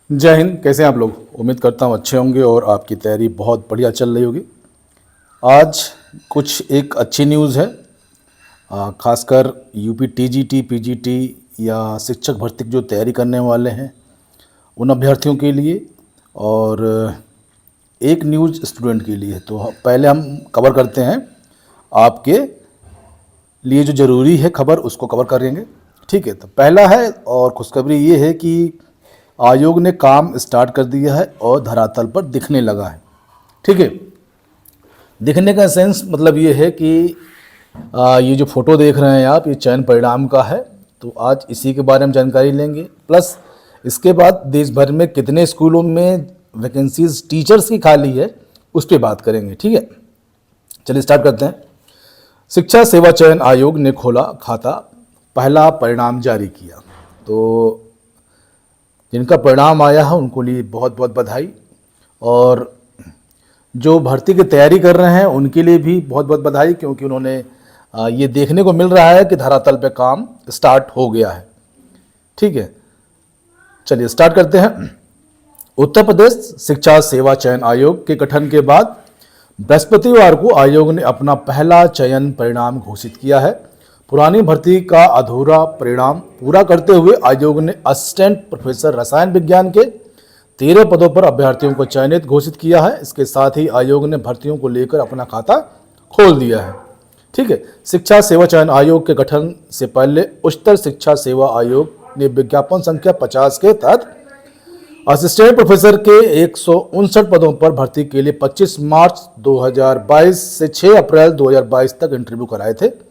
जय हिंद। कैसे हैं आप लोग? उम्मीद करता हूँ अच्छे होंगे और आपकी तैयारी बहुत बढ़िया चल रही होगी। आज कुछ एक अच्छी न्यूज़ है, खासकर यूपी टीजीटी पीजीटी या शिक्षक भर्ती की जो तैयारी करने वाले हैं उन अभ्यर्थियों के लिए, और एक न्यूज़ स्टूडेंट के लिए। तो पहले हम कवर करते हैं आपके लिए जो ज़रूरी है खबर, उसको कवर करेंगे। ठीक है, तो पहला है और खुशखबरी ये है कि आयोग ने काम स्टार्ट कर दिया है और धरातल पर दिखने लगा है। ठीक है, दिखने का सेंस मतलब ये है कि ये जो फोटो देख रहे हैं आप, ये चयन परिणाम का है। तो आज इसी के बारे में जानकारी लेंगे, प्लस इसके बाद देश भर में कितने स्कूलों में वैकेंसीज टीचर्स की खाली है उस पर बात करेंगे। ठीक है, चलिए स्टार्ट करते हैं। शिक्षा सेवा चयन आयोग ने खोला खाता, पहला परिणाम जारी किया। तो जिनका परिणाम आया है उनको लिए बहुत बहुत बधाई, और जो भर्ती की तैयारी कर रहे हैं उनके लिए भी बहुत बहुत बधाई, क्योंकि उन्होंने ये देखने को मिल रहा है कि धरातल पे काम स्टार्ट हो गया है। ठीक है, चलिए स्टार्ट करते हैं। उत्तर प्रदेश शिक्षा सेवा चयन आयोग के गठन के बाद बृहस्पतिवार को आयोग ने अपना पहला चयन परिणाम घोषित किया है। पुरानी भर्ती का अधूरा परिणाम पूरा करते हुए आयोग ने असिस्टेंट प्रोफेसर रसायन विज्ञान के 13 पदों पर अभ्यर्थियों को चयनित घोषित किया है। इसके साथ ही आयोग ने भर्तियों को लेकर अपना खाता खोल दिया है। ठीक है, शिक्षा सेवा चयन आयोग के गठन से पहले उच्चतर शिक्षा सेवा आयोग ने विज्ञापन संख्या 50 के तहत असिस्टेंट प्रोफेसर के 159 पदों पर भर्ती के लिए 25 मार्च 2022 से 6 अप्रैल 2022 तक इंटरव्यू कराए थे।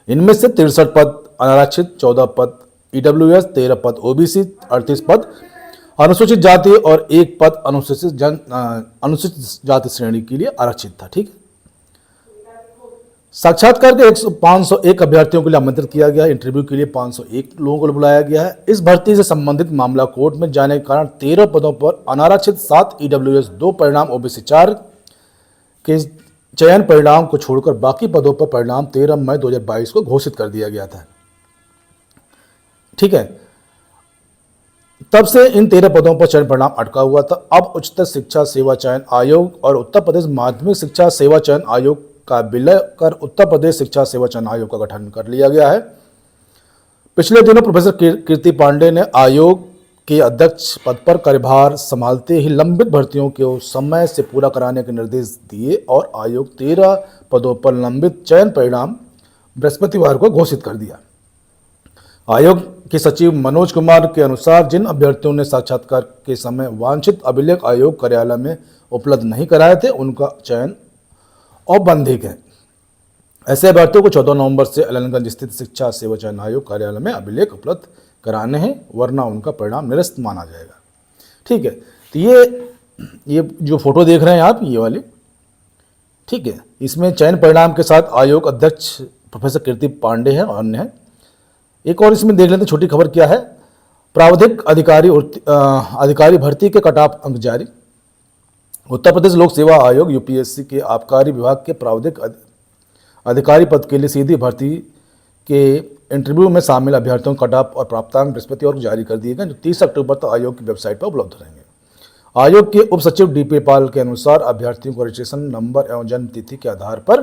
इनमें से 63 पद अनारक्षित, 14 पद ईडब्ल्यूएस, 13 पद ओबीसी, 38 पद अनुसूचित जाति और 1 पद अनुसूचित जाति श्रेणी के लिए आरक्षित था। ठीक है, साक्षात्कार के 501 अभ्यर्थियों के लिए आमंत्रित किया गया। इंटरव्यू के लिए 501 लोगों को बुलाया गया है। इस भर्ती से संबंधित मामला कोर्ट में जाने के कारण 13 पदों पर अनारक्षित 7 ईडब्ल्यूएस, 2 परिणाम ओबीसी 4 के चयन परिणाम को छोड़कर बाकी पदों पर परिणाम 13 मई 2022 को घोषित कर दिया गया था। ठीक है, तब से इन 13 पदों पर चयन परिणाम अटका हुआ था। अब उच्चतर शिक्षा सेवा चयन आयोग और उत्तर प्रदेश माध्यमिक शिक्षा सेवा चयन आयोग का विलय कर उत्तर प्रदेश शिक्षा सेवा चयन आयोग का गठन कर लिया गया है। पिछले दिनों प्रोफेसर कीर्ति पांडे ने आयोग के अध्यक्ष पद पर कार्यभार संभालते ही लंबित भर्तियों को समय से पूरा कराने के निर्देश दिए और आयोग 13 पदों पर लंबित चयन परिणाम बृहस्पतिवार को घोषित कर दिया। आयोग के सचिव मनोज कुमार के अनुसार जिन अभ्यर्थियों ने साक्षात्कार के समय वांछित अभिलेख आयोग कार्यालय में उपलब्ध नहीं कराए थे, उनका चयन औपबंधिक है। ऐसे अभ्यर्थियों को 14 नवंबर से अलीगंज स्थित शिक्षा सेवा चयन आयोग कार्यालय में अभिलेख उपलब्ध कराने हैं, वरना उनका परिणाम निरस्त माना जाएगा। ठीक है, तो ये जो फोटो देख रहे हैं आप, ये वाली, ठीक है, इसमें चयन परिणाम के साथ आयोग अध्यक्ष प्रोफेसर कीर्ति पांडे हैं और अन्य हैं। एक और इसमें देख लेते हैं छोटी खबर क्या है। प्रावधिक अधिकारी भर्ती के कट ऑफ अंक जारी। उत्तर प्रदेश लोक सेवा आयोग यूपीएससी के आबकारी विभाग के प्रावधिक अधिकारी पद के लिए सीधी भर्ती के इंटरव्यू में शामिल अभ्यर्थियों का कट ऑफ और प्राप्तांक बृहस्पतिवार को जारी कर दिए गए, जो 30 अक्टूबर तक आयोग की वेबसाइट पर उपलब्ध रहेंगे। आयोग के उप सचिव डीपी पाल के अनुसार अभ्यर्थियों को रजिस्ट्रेशन नंबर एवं जन्म तिथि के आधार पर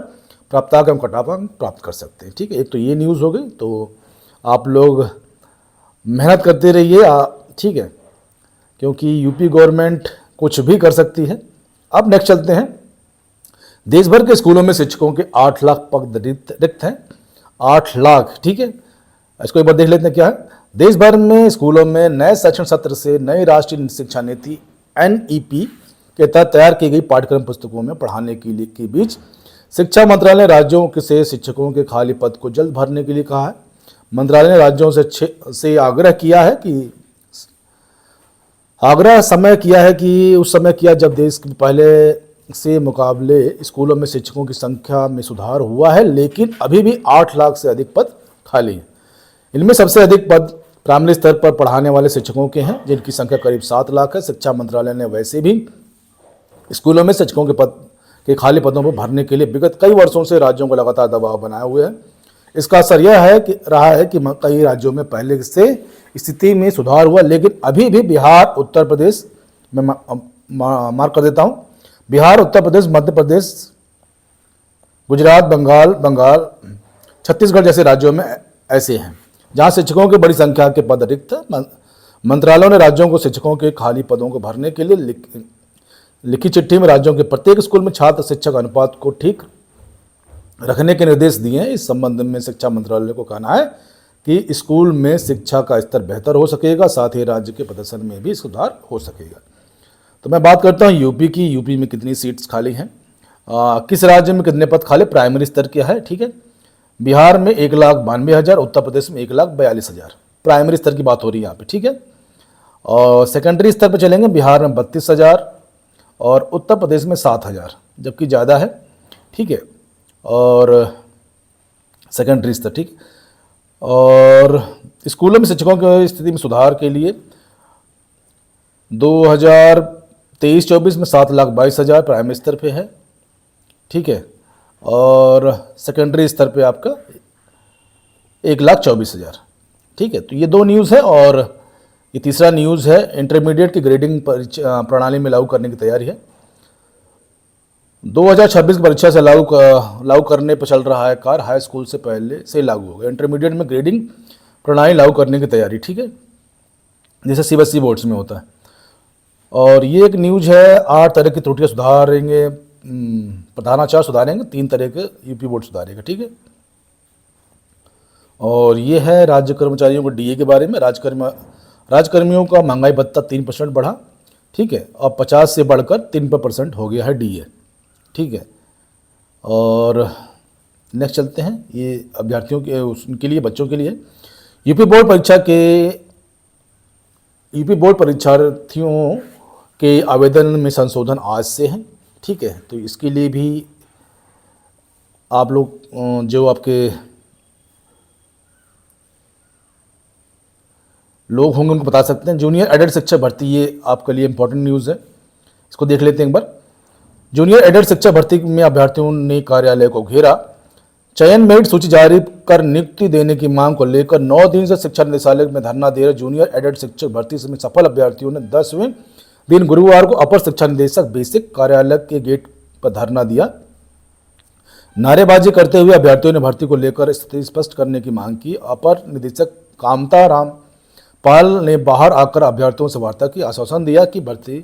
प्राप्तांक एवं कट ऑफ अंक प्राप्त कर सकते हैं। ठीक है, एक तो ये न्यूज़ हो गई, तो आप लोग मेहनत करते रहिए। ठीक है, क्योंकि यूपी गवर्नमेंट कुछ भी कर सकती है। अब नेक्स्ट चलते हैं। देश भर के स्कूलों में शिक्षकों के 8 लाख पद रिक्त हैं। 8 लाख, ठीक है, इसको एक बार देख लेते हैं क्या है। देश भर में स्कूलों में नए शैक्षणिक सत्र से नई राष्ट्रीय शिक्षा नीति NEP के तहत तैयार की गई पाठ्यक्रम पुस्तकों में पढ़ाने के बीच शिक्षा मंत्रालय ने राज्यों से शिक्षकों के खाली पद को जल्द भरने के लिए कहा है। मंत्रालय ने राज्यों से आग्रह किया है कि उस समय किया जब देश के पहले से मुकाबले स्कूलों में शिक्षकों की संख्या में सुधार हुआ है, लेकिन अभी भी 8 लाख से अधिक पद खाली हैं। इनमें सबसे अधिक पद प्राइमरी स्तर पर पढ़ाने वाले शिक्षकों के हैं, जिनकी संख्या करीब 7 लाख है। शिक्षा मंत्रालय ने वैसे भी स्कूलों में शिक्षकों के खाली पदों पर भरने के लिए विगत कई वर्षों से राज्यों को लगातार दबाव बनाए हुए है। इसका असर यह है कि कई राज्यों में पहले से स्थिति में सुधार हुआ, लेकिन अभी भी बिहार, उत्तर प्रदेश, मैं मार्क कर देता हूँ, बिहार, उत्तर प्रदेश, मध्य प्रदेश, गुजरात, बंगाल, छत्तीसगढ़ जैसे राज्यों में ऐसे हैं जहां शिक्षकों की बड़ी संख्या के पद रिक्त हैं। मंत्रालयों ने राज्यों को शिक्षकों के खाली पदों को भरने के लिए लिखी चिट्ठी में राज्यों के प्रत्येक स्कूल में छात्र शिक्षक अनुपात को ठीक रखने के निर्देश दिए हैं। इस संबंध में शिक्षा मंत्रालय को कहना है कि स्कूल में शिक्षा का स्तर बेहतर हो सकेगा, साथ ही राज्य के प्रदर्शन में भी सुधार हो सकेगा। तो मैं बात करता हूँ यूपी की। यूपी में कितनी सीट्स खाली हैं, किस राज्य में कितने पद खाली, प्राइमरी स्तर क्या है, ठीक है। बिहार में 1,92,000, उत्तर प्रदेश में 1,42,000, प्राइमरी स्तर की बात हो रही है यहाँ पे, ठीक है। और सेकेंडरी स्तर पे चलेंगे, बिहार में 32,000 और उत्तर प्रदेश में 7,000, जबकि ज़्यादा है, ठीक है। और सेकेंडरी स्तर, ठीक। और स्कूलों में शिक्षकों की स्थिति में सुधार के लिए 2023-24 में 7,22,000 प्राइमरी स्तर पे है, ठीक है। और सेकेंडरी स्तर पे आपका 1,24,000, ठीक है। तो ये दो न्यूज़ है। और ये तीसरा न्यूज़ है, इंटरमीडिएट की ग्रेडिंग प्रणाली में लागू करने की तैयारी है। 2026 की परीक्षा से लागू करने पर चल रहा है कार्य, हाई स्कूल से पहले से लागू होगा। इंटरमीडिएट में ग्रेडिंग प्रणाली लागू करने की तैयारी, ठीक है, जैसे सीबीएसई बोर्ड्स में होता है। और ये एक न्यूज़ है, 8 तरह की त्रुटियाँ सुधारेंगे, प्रधानाचार्य सुधारेंगे, 3 तरह के यूपी बोर्ड सुधारेगा, ठीक है। और ये है राज्य कर्मचारियों को डीए के बारे में। राजकर्मियों का महंगाई भत्ता 3% बढ़ा, ठीक है, और 50 से बढ़कर 3% हो गया है डीए, ठीक है। और नेक्स्ट चलते हैं, ये अभ्यर्थियों के उनके लिए, बच्चों के लिए यूपी बोर्ड परीक्षार्थियों के आवेदन में संशोधन आज से हैं, ठीक है। तो इसके लिए भी आप लोग जो आपके लोग होंगे उनको बता सकते हैं। जूनियर एडेड शिक्षक भर्ती, ये आपके लिए इंपॉर्टेंट न्यूज़ है, इसको देख लेते हैं एक बार। जूनियर एडेड शिक्षक भर्ती में अभ्यर्थियों ने कार्यालय को घेरा। चयन मेरिट सूची जारी कर नियुक्ति देने की मांग को लेकर 9 दिन से शिक्षा निदेशालय में धरना दे रहे जूनियर एडेड शिक्षक भर्ती में सफल अभ्यर्थियों ने 10वें दिन गुरुवार को अपर शिक्षा निदेशक बेसिक कार्यालय के गेट पर धरना दिया। नारेबाजी करते हुए अभ्यर्थियों ने भर्ती को लेकर स्थिति स्पष्ट करने की मांग की। अपर निदेशक कामता राम पाल ने बाहर आकर अभ्यर्थियों से वार्ता की, आश्वासन दिया कि भर्ती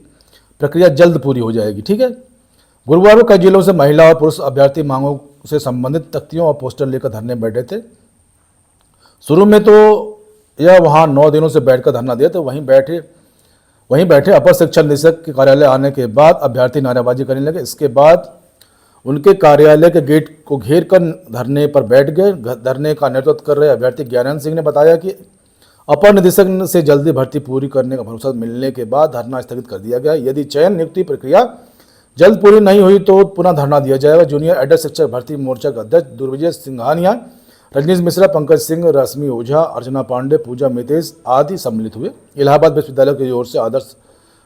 प्रक्रिया जल्द पूरी हो जाएगी, ठीक है। गुरुवार को कई जिलों से महिला और पुरुष अभ्यर्थी मांगों से संबंधित तख्तियों और पोस्टर लेकर धरने बैठे थे। शुरू में तो यह वहां 9 दिनों से बैठकर धरना दिया, तो वहीं बैठे अपर शिक्षा निदेशक के कार्यालय आने के बाद अभ्यर्थी नारेबाजी करने लगे। इसके बाद उनके कार्यालय के गेट को घेर कर धरने पर बैठ गए। धरने का नेतृत्व कर रहे अभ्यर्थी ज्ञानंद सिंह ने बताया कि अपर निदेशक से जल्दी भर्ती पूरी करने का भरोसा मिलने के बाद धरना स्थगित कर दिया गया। यदि चयन नियुक्ति प्रक्रिया जल्द पूरी नहीं हुई तो पुनः धरना दिया जाएगा। जूनियर एडेड शिक्षक भर्ती मोर्चा के अध्यक्ष दुर्विजय सिंघानिया, रजनीश मिश्रा, पंकज सिंह, रश्मि ओझा, अर्चना पांडे, पूजा मितेश आदि सम्मिलित हुए। इलाहाबाद विश्वविद्यालय की ओर से आदर्श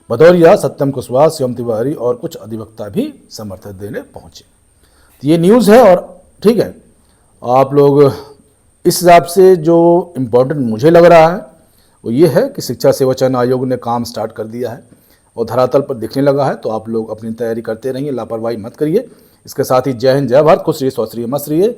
भदौरिया, सत्यम कुशवाहा, शिवम तिवारी और कुछ अधिवक्ता भी समर्थन देने पहुंचे। तो ये न्यूज़ है। और ठीक है, आप लोग इस हिसाब से जो इम्पोर्टेंट मुझे लग रहा है वो ये है कि शिक्षा सेवा चयन आयोग ने काम स्टार्ट कर दिया है और धरातल पर दिखने लगा है। तो आप लोग अपनी तैयारी करते रहिए, लापरवाही मत करिए। इसके साथ ही जय हिंद, जय भारत, खुश रहिए, स्वस्थ रहिए, मस्त रहिए।